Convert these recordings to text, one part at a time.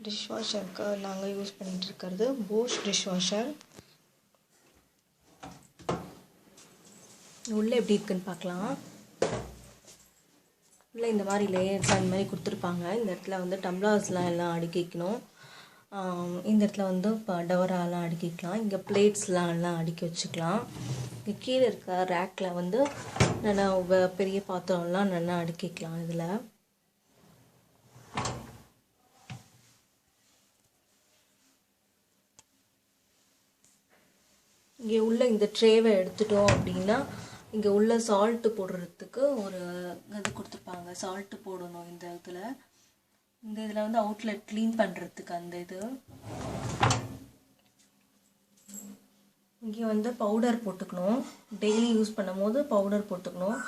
Dish வாஷருக்கு நாங்கள் use பண்ணிகிட்டு இருக்கிறது போஷ் டிஷ் வாஷர். உள்ளே எப்படி இருக்குன்னு பார்க்கலாம். உள்ளே இந்த மாதிரி லேயர்ஸ் அந்த மாதிரி கொடுத்துருப்பாங்க. இந்த இடத்துல வந்து டம்ளர்ஸ்லாம் எல்லாம் அடுக்கிக்கணும். இந்த இடத்துல வந்து இப்போ டவராலாம் அடுக்கிக்கலாம். இங்கே பிளேட்ஸ்லாம் எல்லாம் அடுக்கி வச்சுக்கலாம். இங்கே கீழே இருக்க ரேக்கில் வந்து நல்லா பெரிய பாத்திரம்லாம் நல்லா அடுக்கிக்கலாம். இதில் இங்கே உள்ள இந்த ட்ரேவை எடுத்துட்டோம் அப்படின்னா இங்கே உள்ள சால்ட்டு போடுறதுக்கு ஒரு இது கொடுத்துருப்பாங்க. சால்ட்டு போடணும் இந்த இதில் வந்து அவுட்லெட் க்ளீன் பண்ணுறதுக்கு அந்த இது. இங்கே வந்து பவுடர் போட்டுக்கணும். டெய்லி யூஸ் பண்ணும் போது பவுடர் போட்டுக்கணும்.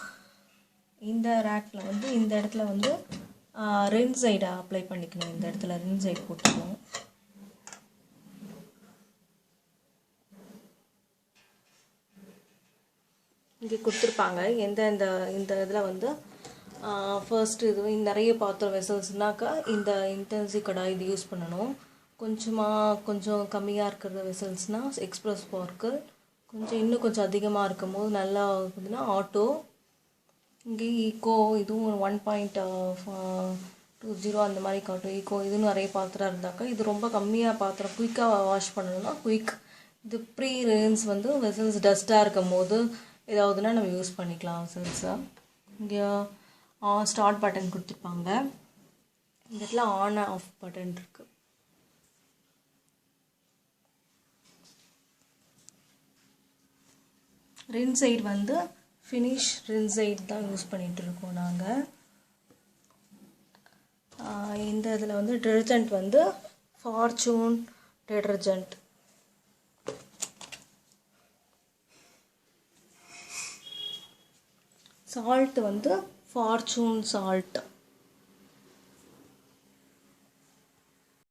இந்த ரேக்கில் வந்து இந்த இடத்துல வந்து ரின்சைடை அப்ளை பண்ணிக்கணும். இந்த இடத்துல ரின்சைடு போட்டுக்கணும். இங்கே கொடுத்துருப்பாங்க இந்த இதில் வந்து ஃபர்ஸ்ட்டு இது நிறைய பாத்திரம் வெசல்ஸ்னாக்கா இந்த இன்டென்சிவ் கடாய் இது யூஸ் பண்ணணும். கொஞ்சம் கம்மியாக இருக்கிற வெசல்ஸ்னால் எக்ஸ்ப்ரெஸ் ஸ்பார்க்கிள், இன்னும் கொஞ்சம் அதிகமாக இருக்கும் போது நல்லா இருக்குதுன்னா ஆட்டோ. இங்கே ஈக்கோ இதுவும் 1.20 அந்த மாதிரி காட்டும். ஈக்கோ இதுவும் நிறைய பாத்திரம் இருந்தாக்கா இது ரொம்ப கம்மியாக பாத்திரம் குயிக்காக வாஷ் பண்ணணும்னா குயிக். இது ப்ரீ ரின்ஸ் வந்து வெசல்ஸ் டஸ்ட்டாக இருக்கும் போது ஏதாவதுனா நம்ம யூஸ் பண்ணிக்கலாம் வெசல்ஸை. இங்கே ஸ்டார்ட் பட்டன் கொடுத்துருப்பாங்க. இந்த இடத்துல ஆன் ஆஃப் பட்டன் இருக்குது. ரின்சைட் வந்து ஃபினிஷ் ரின்சைட் தான் யூஸ் பண்ணிகிட்டு இருக்கோம் நாங்கள். இந்த இதில் வந்து டிடர்ஜென்ட் வந்து ஃபார்ச்சூன் டிடர்ஜென்ட். சால்ட் வந்து ஃபார்ச்சூன் சால்ட்.